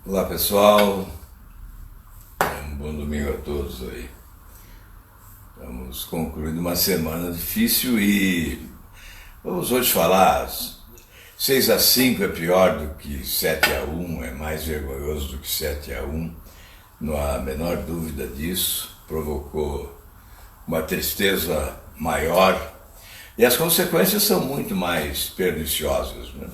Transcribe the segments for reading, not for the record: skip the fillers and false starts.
Olá pessoal, um bom domingo a todos aí. Estamos concluindo uma semana difícil e vamos hoje falar 6-5 é pior do que 7-1, é mais vergonhoso do que 7-1, não há a menor dúvida disso, provocou uma tristeza maior e as consequências são muito mais perniciosas, né?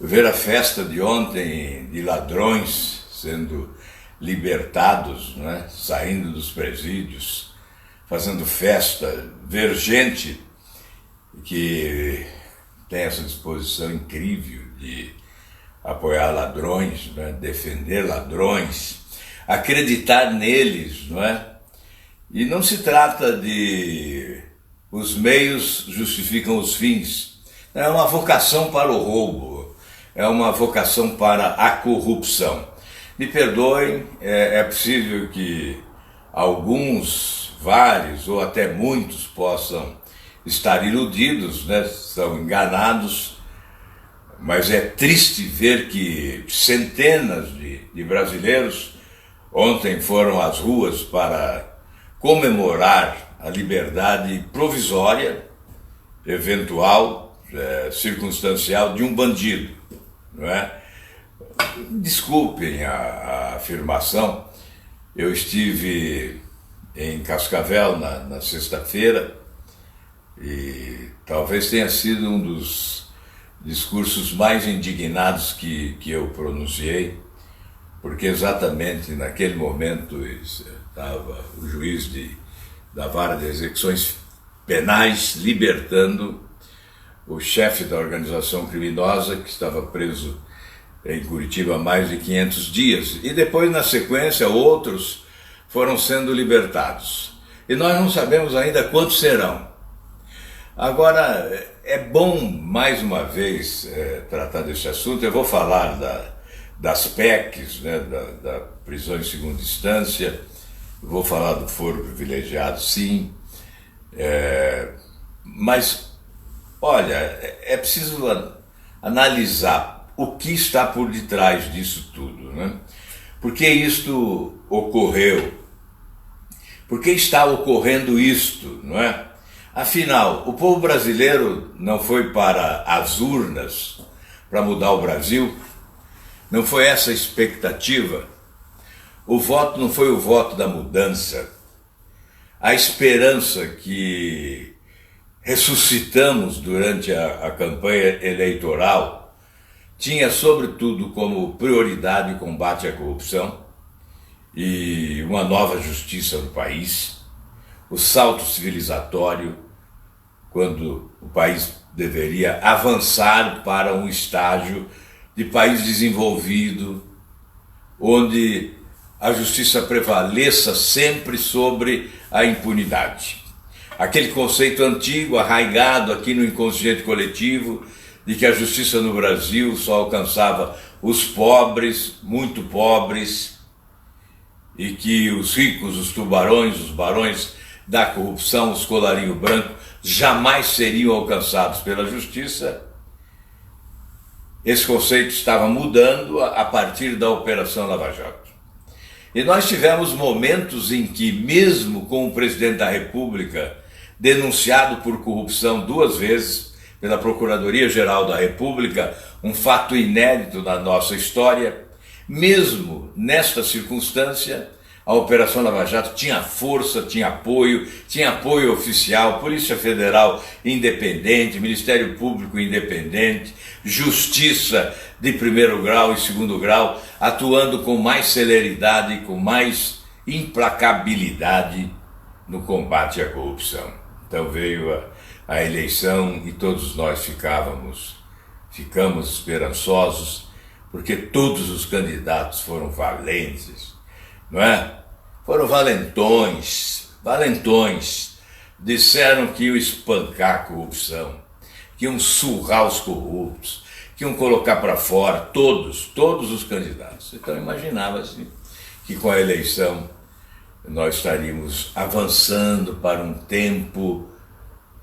Ver a festa de ontem de ladrões sendo libertados, né? Saindo dos presídios, fazendo festa, ver gente que tem essa disposição incrível de apoiar ladrões, né? Defender ladrões, acreditar neles, não é? E não se trata de os meios justificam os fins, é uma vocação para o roubo, é uma vocação para a corrupção. Me perdoem, é possível que alguns, vários ou até muitos possam estar iludidos, né? São enganados, mas é triste ver que centenas de brasileiros ontem foram às ruas para comemorar a liberdade provisória, eventual, circunstancial de um bandido, não é? Desculpem a afirmação, eu estive em Cascavel na sexta-feira e talvez tenha sido um dos discursos mais indignados que eu pronunciei, porque exatamente naquele momento estava o juiz da Vara de Execuções Penais libertando o chefe da organização criminosa que estava preso em Curitiba há mais de 500 dias. E depois, na sequência, outros foram sendo libertados. E nós não sabemos ainda quantos serão. Agora, é bom, mais uma vez, tratar desse assunto. Eu vou falar das PECs, né, da prisão em segunda instância, vou falar do foro privilegiado, sim, mas olha, é preciso analisar o que está por detrás disso tudo, né? Por que isto ocorreu? Por que está ocorrendo isto, não é? Afinal, o povo brasileiro não foi para as urnas para mudar o Brasil? Não foi essa a expectativa? O voto não foi o voto da mudança. A esperança que ressuscitamos durante a campanha eleitoral tinha, sobretudo, como prioridade o combate à corrupção e uma nova justiça no país, o salto civilizatório, quando o país deveria avançar para um estágio de país desenvolvido, onde a justiça prevaleça sempre sobre a impunidade. Aquele conceito antigo, arraigado aqui no inconsciente coletivo, de que a justiça no Brasil só alcançava os pobres, muito pobres, e que os ricos, os tubarões, os barões da corrupção, os colarinho branco, jamais seriam alcançados pela justiça. Esse conceito estava mudando a partir da Operação Lava Jato. E nós tivemos momentos em que, mesmo com o presidente da República denunciado por corrupção 2 vezes pela Procuradoria-Geral da República, um fato inédito na nossa história, mesmo nesta circunstância, a Operação Lava Jato tinha força, tinha apoio oficial, Polícia Federal independente, Ministério Público independente, Justiça de primeiro grau e segundo grau, atuando com mais celeridade e com mais implacabilidade no combate à corrupção. Então veio a eleição e todos nós ficamos esperançosos, porque todos os candidatos foram valentes, não é? Foram valentões, disseram que iam espancar a corrupção, que iam surrar os corruptos, que iam colocar para fora todos os candidatos. Então imaginava-se que com a eleição nós estaríamos avançando para um tempo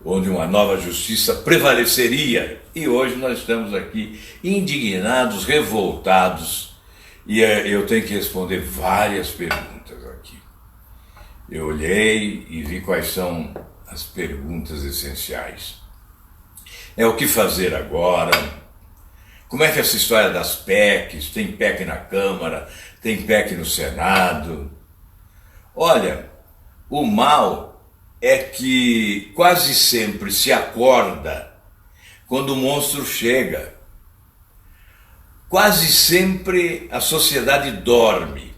onde uma nova justiça prevaleceria. E hoje nós estamos aqui indignados, revoltados e eu tenho que responder várias perguntas aqui. Eu olhei e vi quais são as perguntas essenciais. O que fazer agora? Como é que essa história das PECs, tem PEC na Câmara, tem PEC no Senado? Olha, o mal é que quase sempre se acorda quando o monstro chega. Quase sempre a sociedade dorme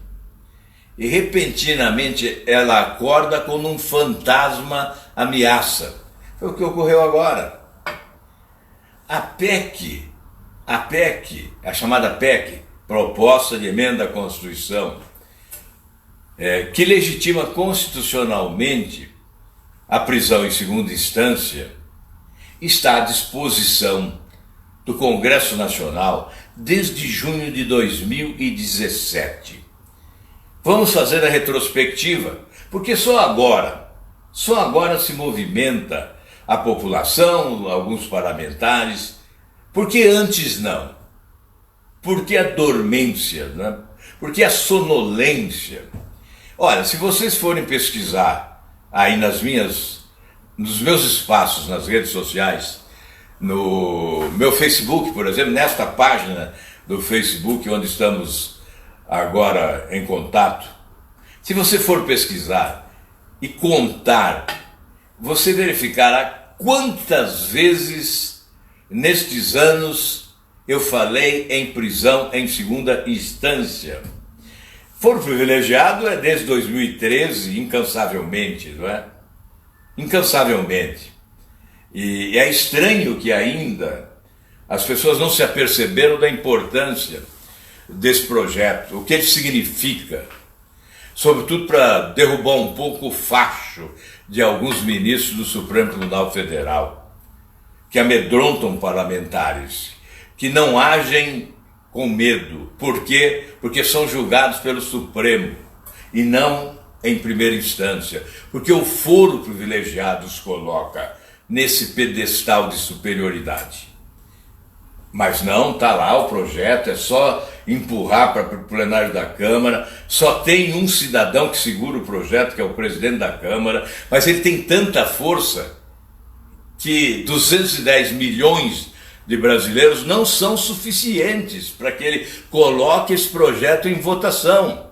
e repentinamente ela acorda quando um fantasma ameaça. Foi o que ocorreu agora. A PEC, a chamada PEC, Proposta de Emenda à Constituição, que legitima constitucionalmente a prisão em segunda instância, está à disposição do Congresso Nacional desde junho de 2017. Vamos fazer a retrospectiva, porque só agora se movimenta a população, alguns parlamentares. Por que antes não? Por que a dormência, né? Por que a sonolência? Olha, se vocês forem pesquisar aí nos meus espaços nas redes sociais, no meu Facebook, por exemplo, nesta página do Facebook onde estamos agora em contato, se você for pesquisar e contar, você verificará quantas vezes nestes anos eu falei em prisão em segunda instância. Foro privilegiado é desde 2013, incansavelmente, não é? Incansavelmente. E é estranho que ainda as pessoas não se aperceberam da importância desse projeto, o que ele significa, sobretudo para derrubar um pouco o facho de alguns ministros do Supremo Tribunal Federal, que amedrontam parlamentares, que não agem com medo. Por quê? Porque são julgados pelo Supremo e não em primeira instância, porque o foro privilegiado os coloca nesse pedestal de superioridade. Mas não, está lá o projeto, é só empurrar para o plenário da Câmara, só tem um cidadão que segura o projeto, que é o presidente da Câmara, mas ele tem tanta força que 210 milhões de brasileiros não são suficientes para que ele coloque esse projeto em votação.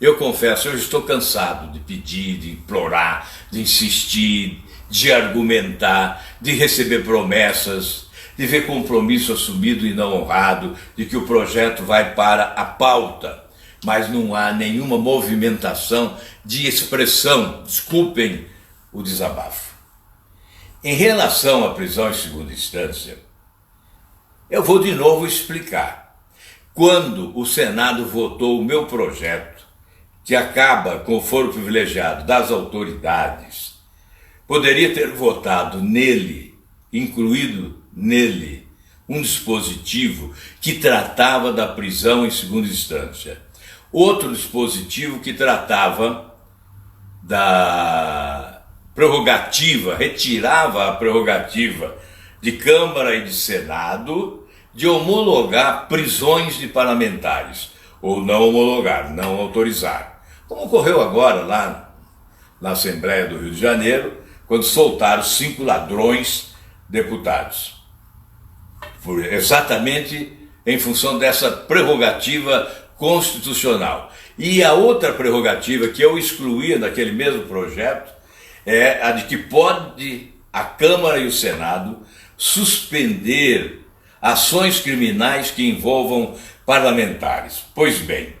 Eu confesso, eu estou cansado de pedir, de implorar, de insistir, de argumentar, de receber promessas, de ver compromisso assumido e não honrado, de que o projeto vai para a pauta, mas não há nenhuma movimentação de expressão, desculpem o desabafo. Em relação à prisão em segunda instância, eu vou de novo explicar. Quando o Senado votou o meu projeto, que acaba com o foro privilegiado das autoridades, poderia ter votado nele, incluído nele, um dispositivo que tratava da prisão em segunda instância. Outro dispositivo que tratava da prerrogativa, retirava a prerrogativa de Câmara e de Senado de homologar prisões de parlamentares, ou não homologar, não autorizar. Como ocorreu agora lá na Assembleia do Rio de Janeiro, quando soltaram 5 ladrões deputados. Exatamente em função dessa prerrogativa constitucional. E a outra prerrogativa que eu excluía daquele mesmo projeto é a de que pode a Câmara e o Senado suspender ações criminais que envolvam parlamentares. Pois bem,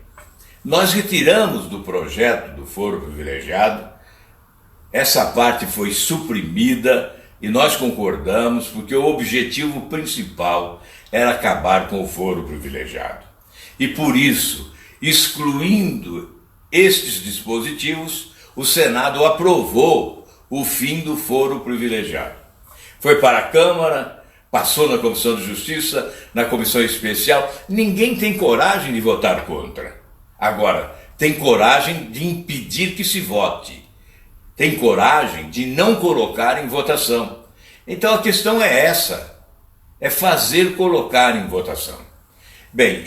nós retiramos do projeto do foro privilegiado, essa parte foi suprimida e nós concordamos porque o objetivo principal era acabar com o foro privilegiado. E por isso, excluindo estes dispositivos, o Senado aprovou o fim do foro privilegiado. Foi para a Câmara, passou na Comissão de Justiça, na Comissão Especial. Ninguém tem coragem de votar contra. Agora, tem coragem de impedir que se vote. Tem coragem de não colocar em votação. Então a questão é essa, é fazer colocar em votação. Bem,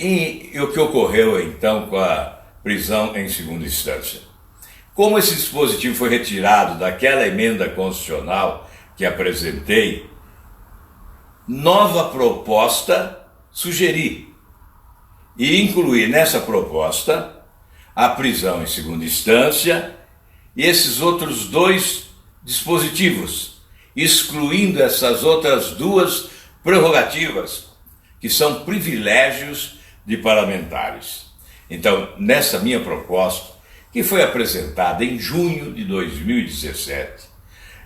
e o que ocorreu então com a prisão em segunda instância? Como esse dispositivo foi retirado daquela emenda constitucional que apresentei, nova proposta sugeri e incluir nessa proposta a prisão em segunda instância e esses outros dois dispositivos, excluindo essas outras duas prerrogativas, que são privilégios de parlamentares. Então, nessa minha proposta, que foi apresentada em junho de 2017,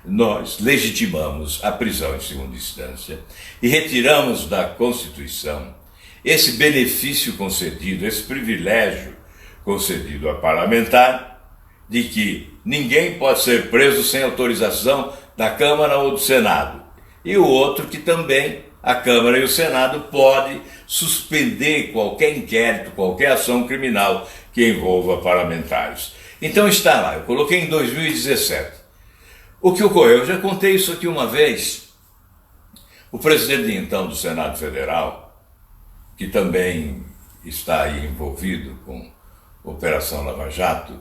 nós legitimamos a prisão em segunda instância e retiramos da Constituição esse benefício concedido, esse privilégio concedido a parlamentar, de que ninguém pode ser preso sem autorização da Câmara ou do Senado. E o outro que também a Câmara e o Senado podem suspender qualquer inquérito, qualquer ação criminal que envolva parlamentares. Então está lá, eu coloquei em 2017. O que ocorreu? Eu já contei isso aqui uma vez. O presidente então do Senado Federal, que também está aí envolvido com a Operação Lava Jato,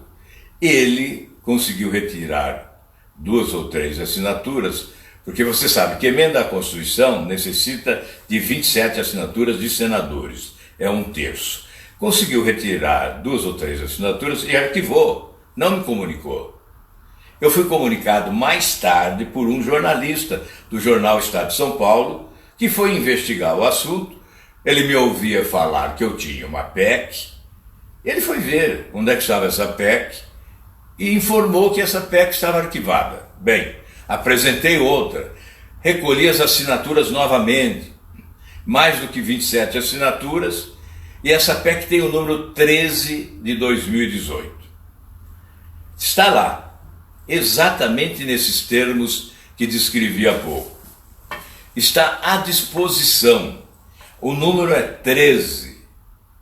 ele conseguiu retirar 2 ou 3 assinaturas, porque você sabe que emenda à Constituição necessita de 27 assinaturas de senadores, é 1/3. Conseguiu retirar 2 ou 3 assinaturas e arquivou, não me comunicou. Eu fui comunicado mais tarde por um jornalista do jornal Estado de São Paulo, que foi investigar o assunto. Ele me ouvia falar que eu tinha uma PEC, ele foi ver onde é que estava essa PEC e informou que essa PEC estava arquivada. Bem, apresentei outra, recolhi as assinaturas novamente, mais do que 27 assinaturas, e essa PEC tem o número 13 de 2018. Está lá, exatamente nesses termos que descrevi há pouco. Está à disposição. O número é 13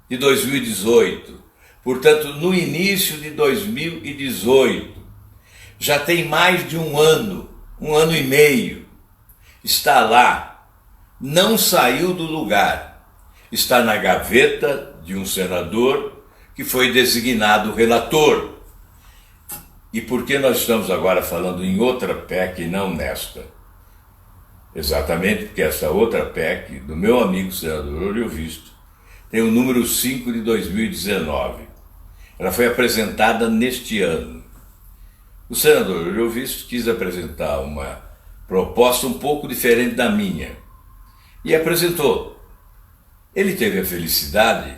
de 2018, portanto, no início de 2018. Já tem mais de um ano e meio. Está lá, não saiu do lugar. Está na gaveta de um senador que foi designado relator. E por que nós estamos agora falando em outra PEC e não nesta? Exatamente porque essa outra PEC, do meu amigo senador Oriovisto, tem o número 5 de 2019. Ela foi apresentada neste ano. O senador Oriovisto quis apresentar uma proposta um pouco diferente da minha. E apresentou. Ele teve a felicidade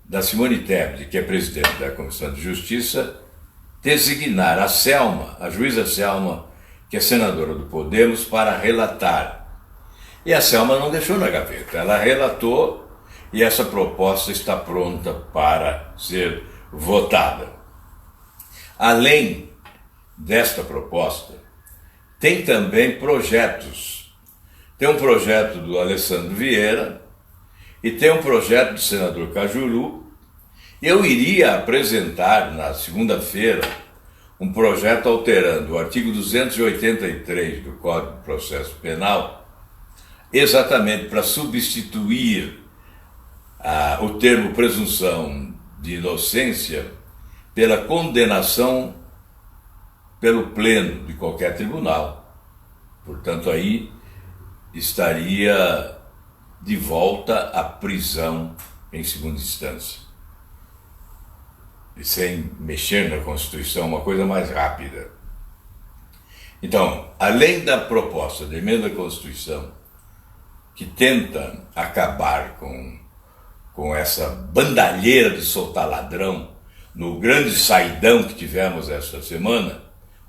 da Simone Tebet, que é presidente da Comissão de Justiça, designar a Selma, a juíza Selma, que é senadora do Podemos, para relatar. E a Selma não deixou na gaveta, ela relatou e essa proposta está pronta para ser votada. Além desta proposta, tem também projetos. Tem um projeto do Alessandro Vieira e tem um projeto do senador Cajuru. Eu iria apresentar na segunda-feira um projeto alterando o artigo 283 do Código de Processo Penal, exatamente para substituir o termo presunção de inocência pela condenação pelo pleno de qualquer tribunal. Portanto, aí estaria de volta à prisão em segunda instância. E sem mexer na Constituição, uma coisa mais rápida. Então, além da proposta de emenda à Constituição, que tenta acabar com essa bandalheira de soltar ladrão no grande saidão que tivemos esta semana,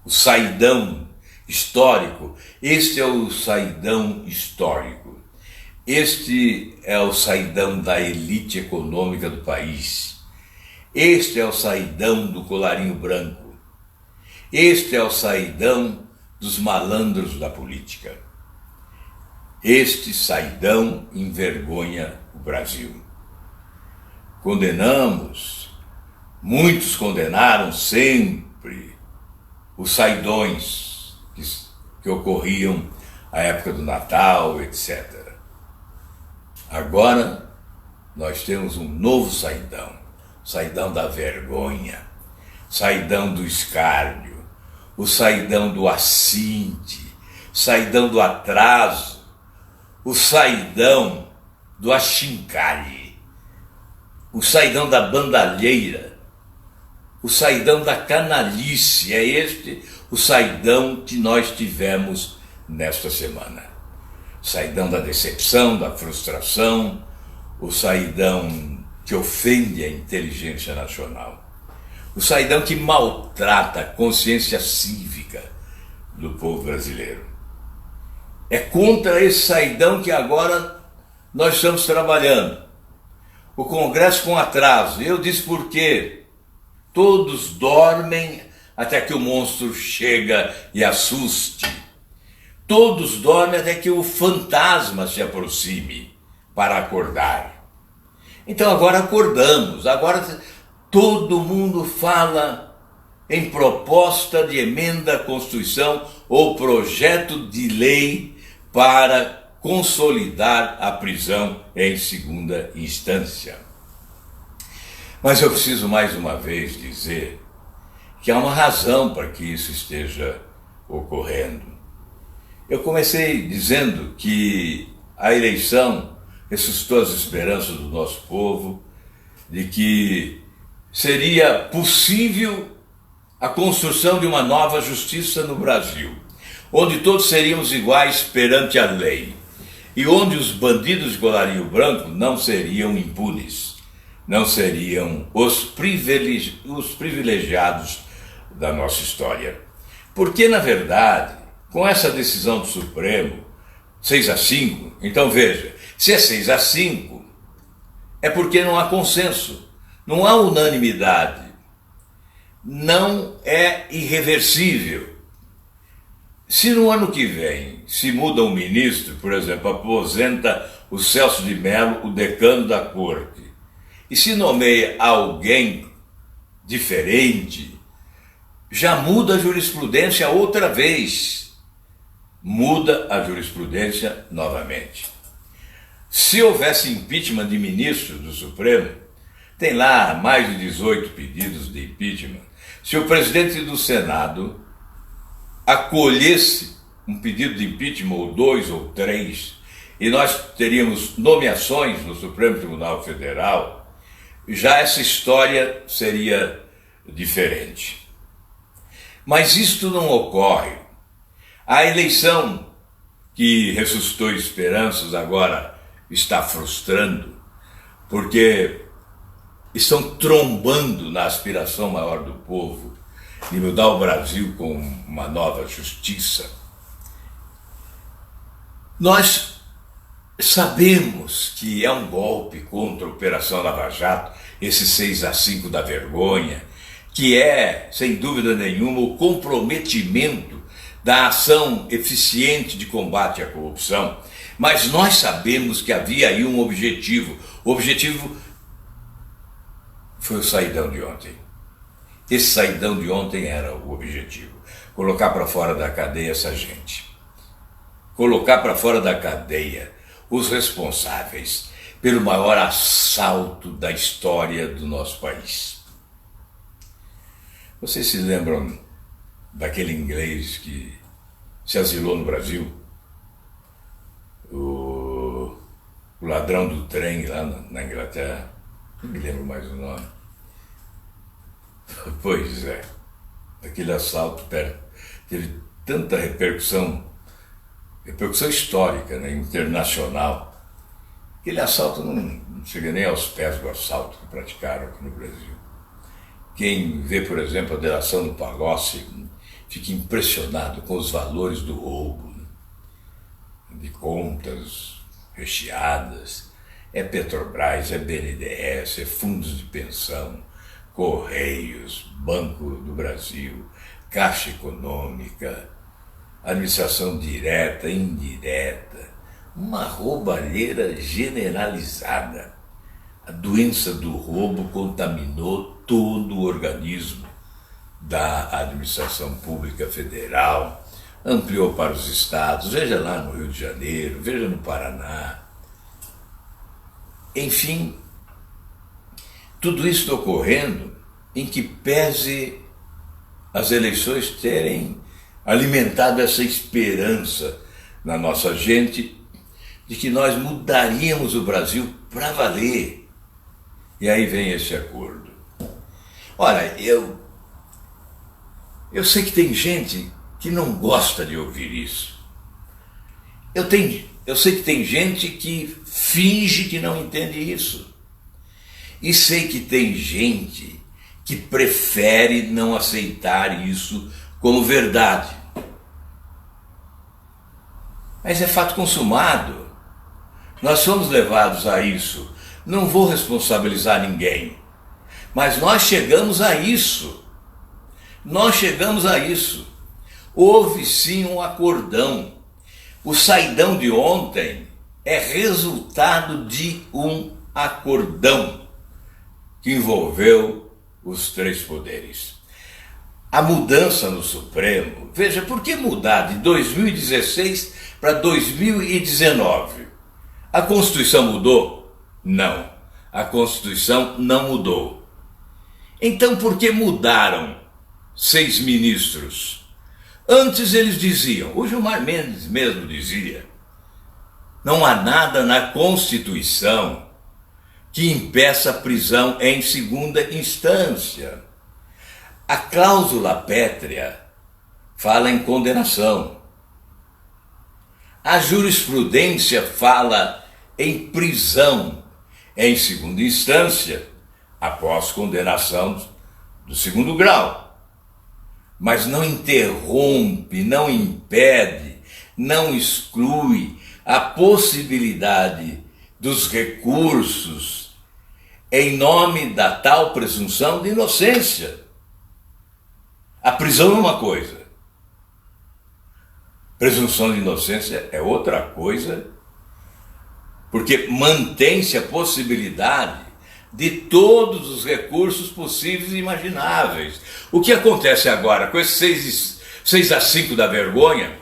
o saidão histórico, este é o saidão histórico, este é o saidão da elite econômica do país. Este é o saidão do colarinho branco. Este é o saidão dos malandros da política. Este saidão envergonha o Brasil. Condenamos, muitos condenaram sempre os saidões que ocorriam à época do Natal, etc. Agora, nós temos um novo saidão da vergonha, saidão do escárnio, o saidão do assinte, saidão do atraso, o saidão do achincalhe, o saidão da bandalheira, o saidão da canalice. É este o saidão que nós tivemos nesta semana. Saidão da decepção, da frustração, o saidão que ofende a inteligência nacional, o saidão que maltrata a consciência cívica do povo brasileiro. É contra esse saidão que agora nós estamos trabalhando. O Congresso com atraso. Eu disse por quê? Todos dormem até que o monstro chega e assuste. Todos dormem até que o fantasma se aproxime para acordar. Então agora acordamos, agora todo mundo fala em proposta de emenda à Constituição ou projeto de lei para consolidar a prisão em segunda instância. Mas eu preciso mais uma vez dizer que há uma razão para que isso esteja ocorrendo. Eu comecei dizendo que a eleição ressuscitou as esperanças do nosso povo, de que seria possível a construção de uma nova justiça no Brasil, onde todos seríamos iguais perante a lei e onde os bandidos de colarinho branco não seriam impunes, não seriam os privilegiados da nossa história. Porque, na verdade, com essa decisão do Supremo, 6-5, então veja, se é 6-5, é porque não há consenso, não há unanimidade, não é irreversível. Se no ano que vem se muda um ministro, por exemplo, aposenta o Celso de Mello, o decano da corte, e se nomeia alguém diferente, já muda a jurisprudência outra vez. Muda a jurisprudência novamente. Se houvesse impeachment de ministros do Supremo, tem lá mais de 18 pedidos de impeachment. Se o presidente do Senado acolhesse um pedido de impeachment, ou 2 ou 3, e nós teríamos nomeações no Supremo Tribunal Federal, já essa história seria diferente. Mas isto não ocorre. A eleição que ressuscitou esperanças agora está frustrando, porque estão trombando na aspiração maior do povo de mudar o Brasil com uma nova justiça. Nós sabemos que é um golpe contra a Operação Lava Jato, esse 6-5 da vergonha, que é, sem dúvida nenhuma, o comprometimento da ação eficiente de combate à corrupção, mas nós sabemos que havia aí um objetivo. O objetivo foi o saidão de ontem. Esse saidão de ontem era o objetivo. Colocar para fora da cadeia essa gente. Colocar para fora da cadeia os responsáveis pelo maior assalto da história do nosso país. Vocês se lembram daquele inglês que se asilou no Brasil? O ladrão do trem lá na Inglaterra. Não me lembro mais o nome. Pois é, aquele assalto teve tanta repercussão histórica, né, internacional. Aquele assalto não chega nem aos pés do assalto que praticaram aqui no Brasil. Quem vê, por exemplo, a delação do Palocci fica impressionado com os valores do roubo, né? De contas recheadas. É Petrobras, é BNDES, é fundos de pensão, Correios, Banco do Brasil, Caixa Econômica, administração direta, indireta, uma roubalheira generalizada. A doença do roubo contaminou todo o organismo da administração pública federal, ampliou para os estados, veja lá no Rio de Janeiro, veja no Paraná. Enfim, tudo isso está ocorrendo em que pese as eleições terem alimentado essa esperança na nossa gente de que nós mudaríamos o Brasil para valer. E aí vem esse acordo. Olha, eu sei que tem gente que não gosta de ouvir isso. Eu sei que tem gente que finge que não entende isso. E sei que tem gente que prefere não aceitar isso como verdade. Mas é fato consumado. Nós fomos levados a isso. Não vou responsabilizar ninguém. Mas nós chegamos a isso. Nós chegamos a isso. Houve sim um acordão. O saidão de ontem é resultado de um acordão que envolveu os três poderes. A mudança no Supremo, veja, por que mudar de 2016 para 2019? A Constituição mudou? Não, a Constituição não mudou. Então por que mudaram 6 ministros? Antes eles diziam, o Gilmar Mendes mesmo dizia, não há nada na Constituição que impeça a prisão em segunda instância. A cláusula pétrea fala em condenação. A jurisprudência fala em prisão em segunda instância, após condenação do segundo grau. Mas não interrompe, não impede, não exclui a possibilidade dos recursos em nome da tal presunção de inocência. A prisão é uma coisa, presunção de inocência é outra coisa, porque mantém-se a possibilidade de todos os recursos possíveis e imagináveis. O que acontece agora com esses 6-5 da vergonha?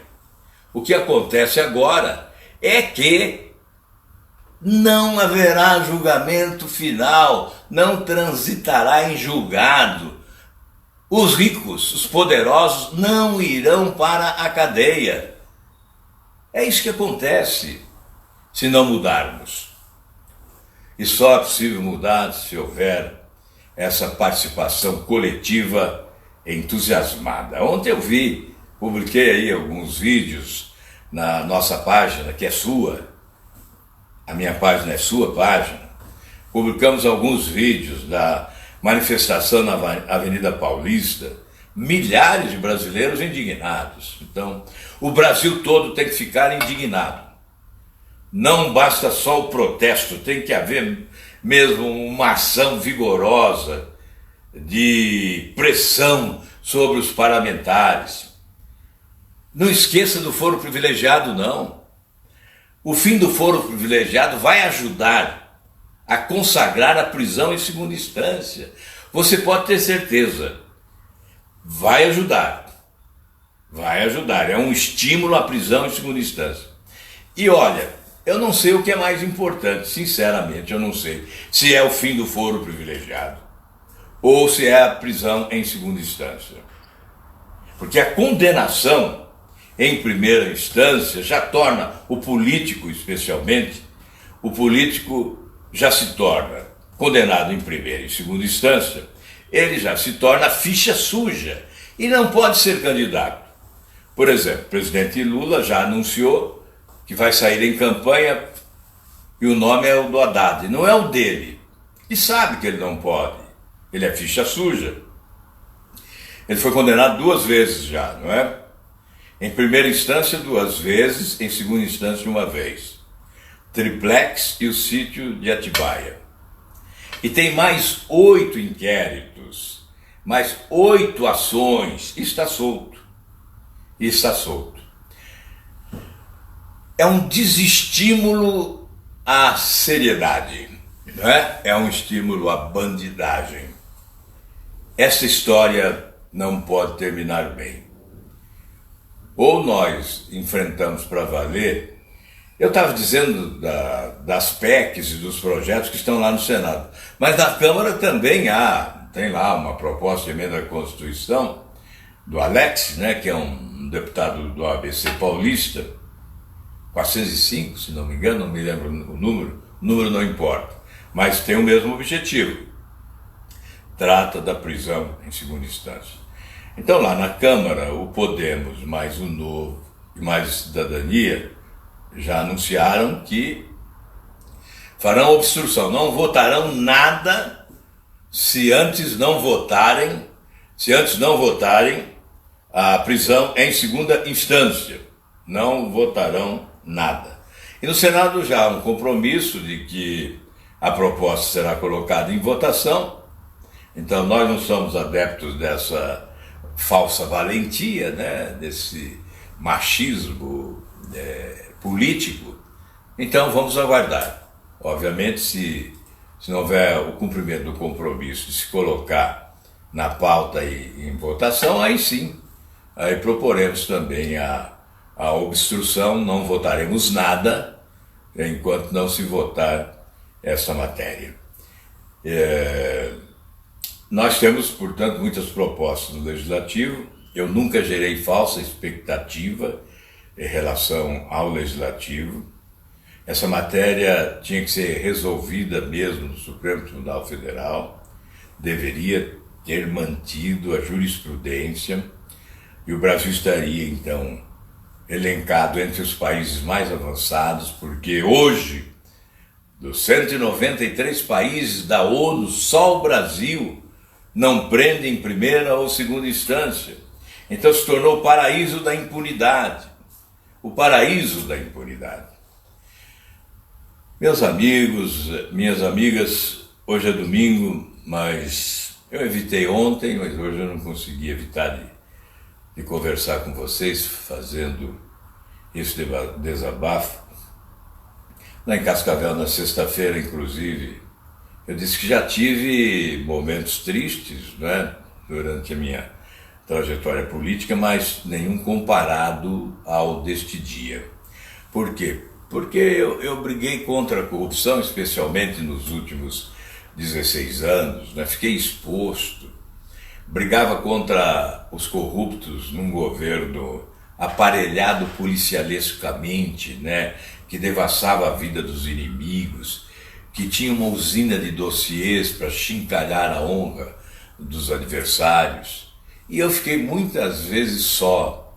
O que acontece agora é que não haverá julgamento final, não transitará em julgado. Os ricos, os poderosos não irão para a cadeia. É isso que acontece se não mudarmos. E só é possível mudar se houver essa participação coletiva entusiasmada. Ontem eu publiquei aí alguns vídeos na nossa página, que é sua, a minha página é sua página. Publicamos alguns vídeos da manifestação na Avenida Paulista, milhares de brasileiros indignados. Então, o Brasil todo tem que ficar indignado. Não basta só o protesto, tem que haver mesmo uma ação vigorosa de pressão sobre os parlamentares. Não esqueça do foro privilegiado, não. O fim do foro privilegiado vai ajudar a consagrar a prisão em segunda instância. Você pode ter certeza, vai ajudar. Vai ajudar, é um estímulo à prisão em segunda instância. E olha, eu não sei o que é mais importante, sinceramente, eu não sei se é o fim do foro privilegiado ou se é a prisão em segunda instância. Porque a condenação em primeira instância já torna o político, especialmente, o político já se torna condenado em primeira e segunda instância, ele já se torna ficha suja e não pode ser candidato. Por exemplo, o presidente Lula já anunciou que vai sair em campanha e o nome é o do Haddad, não é o dele. E sabe que ele não pode, ele é ficha suja. Ele foi condenado 2 vezes já, não é? Em primeira instância 2 vezes, em segunda instância 1 vez. Triplex e o sítio de Atibaia. E tem mais 8 inquéritos, mais 8 ações, e está solto. E está solto. É um desestímulo à seriedade, não é? É um estímulo à bandidagem. Essa história não pode terminar bem. Ou nós enfrentamos para valer Eu estava dizendo das PECs e dos projetos que estão lá no Senado, mas na Câmara também tem lá uma proposta de emenda à Constituição do Alex, né, que é um deputado do ABC paulista, 405, se não me engano, não me lembro o número não importa, mas tem o mesmo objetivo, trata da prisão em segunda instância. Então lá na Câmara, o Podemos, mais o Novo e mais a Cidadania, já anunciaram que farão obstrução, não votarão nada se antes não votarem a prisão em segunda instância. Não votarão nada. E no Senado já há um compromisso de que a proposta será colocada em votação. Então nós não somos adeptos dessa falsa valentia, né, desse machismo político. Então vamos aguardar. Obviamente, se não houver o cumprimento do compromisso de se colocar na pauta e em votação, aí sim, aí proporemos também a obstrução, não votaremos nada enquanto não se votar essa matéria. Nós temos, portanto, muitas propostas no Legislativo. Eu nunca gerei falsa expectativa em relação ao Legislativo. Essa matéria tinha que ser resolvida mesmo no Supremo Tribunal Federal, deveria ter mantido a jurisprudência e o Brasil estaria, então, elencado entre os países mais avançados, porque hoje, dos 193 países da ONU, só o Brasil não prende em primeira ou segunda instância. Então se tornou o paraíso da impunidade. O paraíso da impunidade. Meus amigos, minhas amigas, hoje é domingo, mas eu evitei ontem, mas hoje eu não consegui evitar de conversar com vocês, fazendo esse desabafo. Lá em Cascavel, na sexta-feira, inclusive, eu disse que já tive momentos tristes, né, durante a minha trajetória política, mas nenhum comparado ao deste dia. Por quê? Porque eu briguei contra a corrupção, especialmente nos últimos 16 anos, né? Fiquei exposto, brigava contra os corruptos num governo aparelhado policialescamente, né? Que devassava a vida dos inimigos, que tinha uma usina de dossiês para chincalhar a honra dos adversários. E eu fiquei muitas vezes só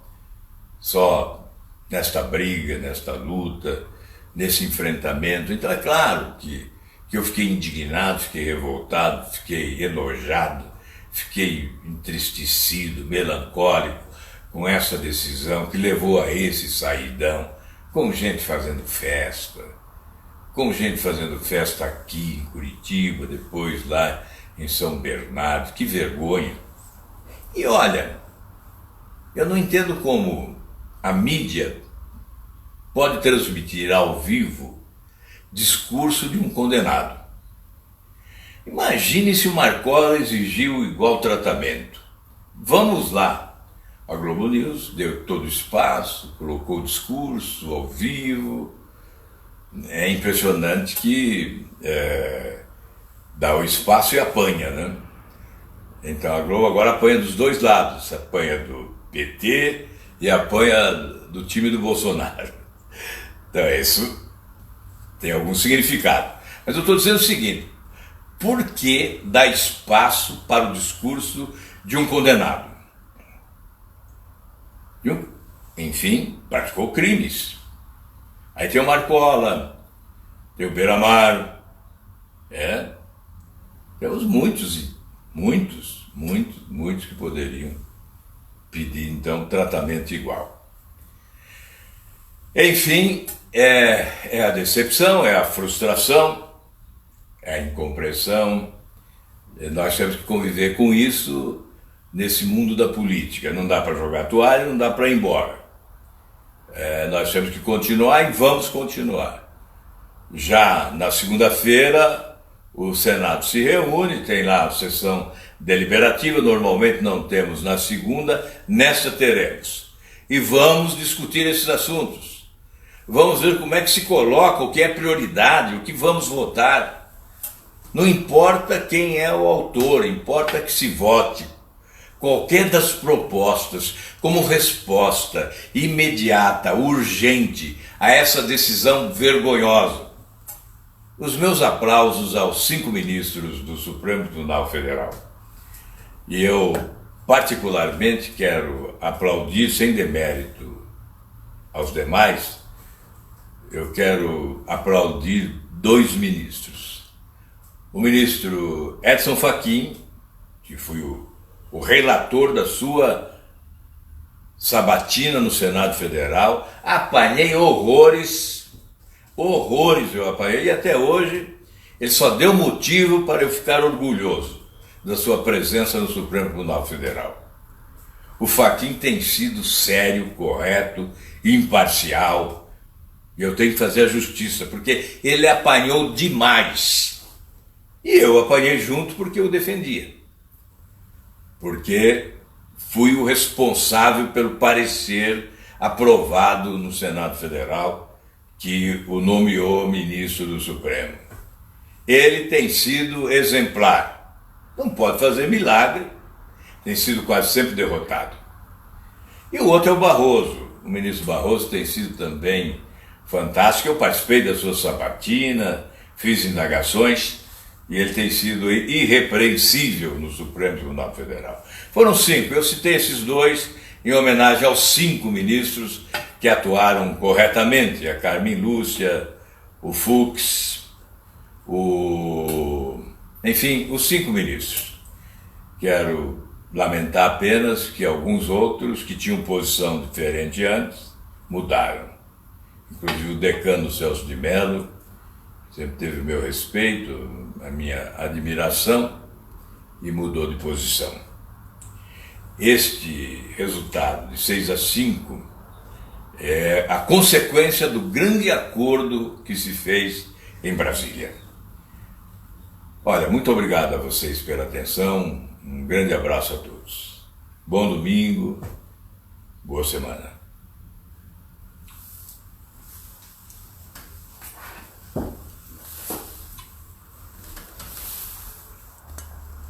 nesta briga, nesta luta, nesse enfrentamento. Então é claro que eu fiquei indignado, fiquei revoltado, fiquei enojado, fiquei entristecido, melancólico com essa decisão que levou a esse saídão, com gente fazendo festa aqui em Curitiba, depois lá em São Bernardo. Que vergonha! E olha, eu não entendo como a mídia pode transmitir ao vivo discurso de um condenado. Imagine se o Marcola exigiu igual tratamento. Vamos lá. A Globo News deu todo o espaço, colocou o discurso ao vivo. É impressionante que dá o espaço e apanha, né? Então a Globo agora apanha dos dois lados, apanha do PT e apanha do time do Bolsonaro. Então isso tem algum significado. Mas eu estou dizendo o seguinte: por que dar espaço para o discurso de um condenado? Enfim, praticou crimes. Aí tem o Marcola, tem o Beiramar, temos muitos que poderiam pedir então tratamento igual. Enfim, é a decepção, é a frustração, é a incompreensão. Nós temos que conviver com isso nesse mundo da política. Não dá para jogar toalha, não dá para ir embora. Nós temos que continuar e vamos continuar. Já na segunda-feira, o Senado se reúne, tem lá a sessão deliberativa, normalmente não temos na segunda, nesta teremos. E vamos discutir esses assuntos. vamos ver como é que se coloca, o que é prioridade, o que vamos votar. Não importa quem é o autor, importa que se vote qualquer das propostas como resposta imediata, urgente a essa decisão vergonhosa. Os meus aplausos aos 5 ministros do Supremo Tribunal Federal. E eu, particularmente, quero aplaudir sem demérito aos demais. Eu quero aplaudir 2 ministros. O ministro Edson Fachin, que foi o relator da sua sabatina no Senado Federal. Apanhei horrores eu apanhei, e até hoje ele só deu motivo para eu ficar orgulhoso da sua presença no Supremo Tribunal Federal. O Fachin tem sido sério, correto, imparcial, e eu tenho que fazer a justiça, porque ele apanhou demais. E eu apanhei junto porque eu defendia. Porque fui o responsável pelo parecer aprovado no Senado Federal que o nomeou ministro do Supremo. Ele tem sido exemplar. Não pode fazer milagre, tem sido quase sempre derrotado. E o outro é o Barroso. O ministro Barroso tem sido também fantástico. Eu participei da sua sabatina, fiz indagações, e ele tem sido irrepreensível no Supremo Tribunal Federal. Foram 5, eu citei esses 2 em homenagem aos 5 ministros que atuaram corretamente, a Carmen Lúcia, o Fux, enfim, os 5 ministros. Quero lamentar apenas que alguns outros que tinham posição diferente antes mudaram. Inclusive o decano Celso de Mello sempre teve o meu respeito, a minha admiração, e mudou de posição. Este resultado de 6-5 é a consequência do grande acordo que se fez em Brasília. Olha, muito obrigado a vocês pela atenção, um grande abraço a todos. Bom domingo, boa semana.